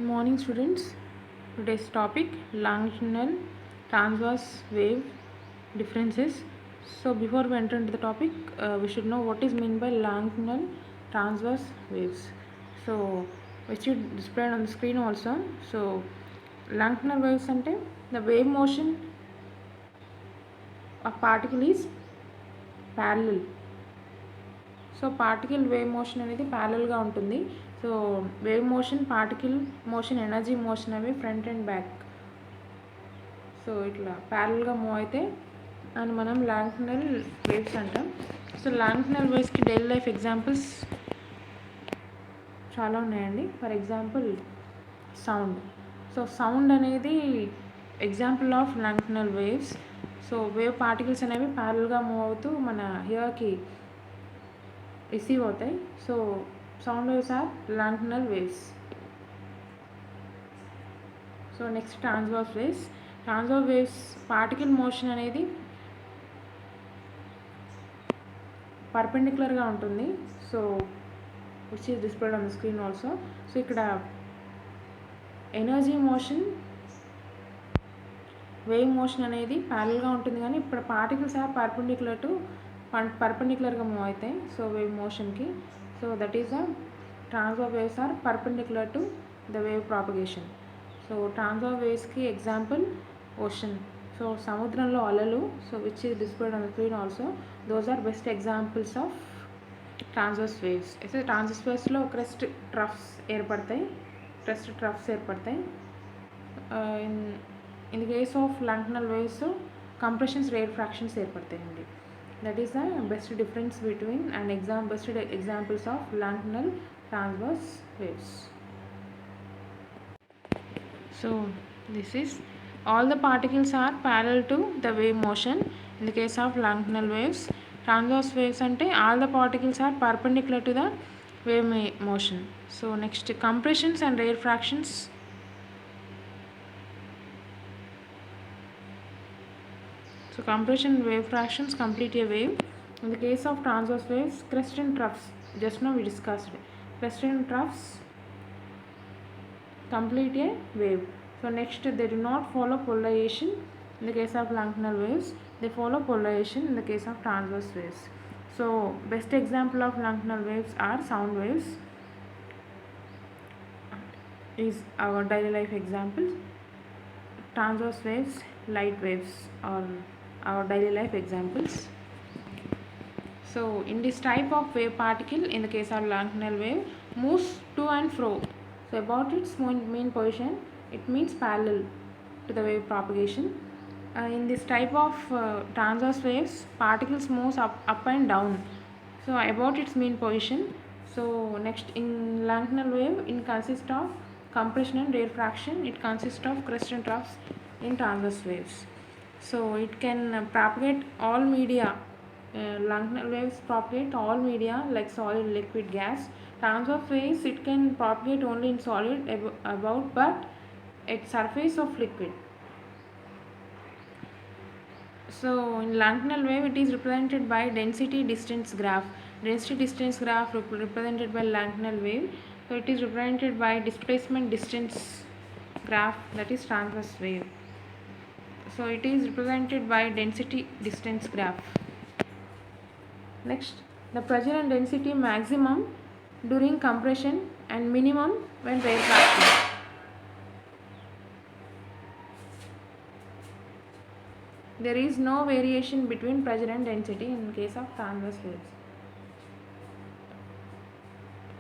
Morning students. Today's topic longitudinal transverse wave differences. So before we enter into the topic, we should know what is meant by longitudinal transverse waves. So which you displayed on the screen also. So longitudinal waves ante the wave motion of particle is parallel. So particle wave motion అనేది ప్యారలల్గా ఉంటుంది. So wave motion, particle motion, energy motion అవి front and back so ఇట్లా ప్యారలల్గా move అయితే అని మనం longitudinal waves అంటాం. సో లాంగిట్యూడినల్ వేవ్స్కి డైలీ లైఫ్ ఎగ్జాంపుల్స్ చాలా ఉన్నాయండి. For example sound. So sound అనేది example of longitudinal waves. So wave particles అనేవి ప్యారలల్గా మూవ్ అవుతూ మన హియర్కి రిసీవ్ అవుతాయి. So sound waves are longitudinal waves. So next transverse waves. Transverse waves particle motion అనేది పర్పెండిక్యులర్గా ఉంటుంది. So which is displayed on the screen also. So ఇక్కడ ఎనర్జీ మోషన్, వేవ్ మోషన్ అనేది ప్యారలల్గా ఉంటుంది, కానీ ఇప్పుడు పార్టికల్స్ ఆర్ పర్పెండిక్యులర్గా మూవ్ అవుతాయి. సో వేవ్ మోషన్కి. So that is the transverse waves are perpendicular to the wave propagation. So transverse వేవ్స్కి ఎగ్జాంపుల్ ఓషన్. సో సముద్రంలో అలలు. So which is displayed on the screen also. Those are best examples of transverse waves. అయితే transverse వేవ్స్లో crest troughs ఏర్పడతాయి. In the case of longitudinal waves compressions, rarefactions ఏర్పడతాయండి. That is the best difference between and best examples of longitudinal transverse waves. So this is all the particles are parallel to the wave motion in the case of longitudinal waves. Transverse waves ante all the particles are perpendicular to the wave motion. So next, compressions and rare fractions. So compression wave fractions complete a wave. In the case of transverse waves, crest and troughs, just now we discussed, crest and troughs complete a wave. So next, they do not follow polarization. In the case of longitudinal waves, they follow polarization in the case of transverse waves. So best example of longitudinal waves are sound waves is our daily life examples. Transverse waves, light waves are our daily life examples. So in this type of wave particle, in the case of longitudinal wave, moves to and fro. So about its mean position, it means parallel to the wave propagation. In this type of transverse waves, particles moves up and down. So about its mean position. So next, in longitudinal wave, it consists of compression and rare fraction. It consists of crest and troughs in transverse waves. So it can propagate all media. Longitudinal waves propagate all media like solid, liquid, gas. Transverse waves, it can propagate only in solid but at surface of liquid. So in longitudinal wave, it is represented by density distance graph. Density distance graph represented by longitudinal wave. So it is represented by displacement distance graph, that is transverse wave. So it is represented by density distance graph. Next, the pressure and density maximum during compression and minimum when rare fraction. There is no variation between pressure and density in case of transverse waves.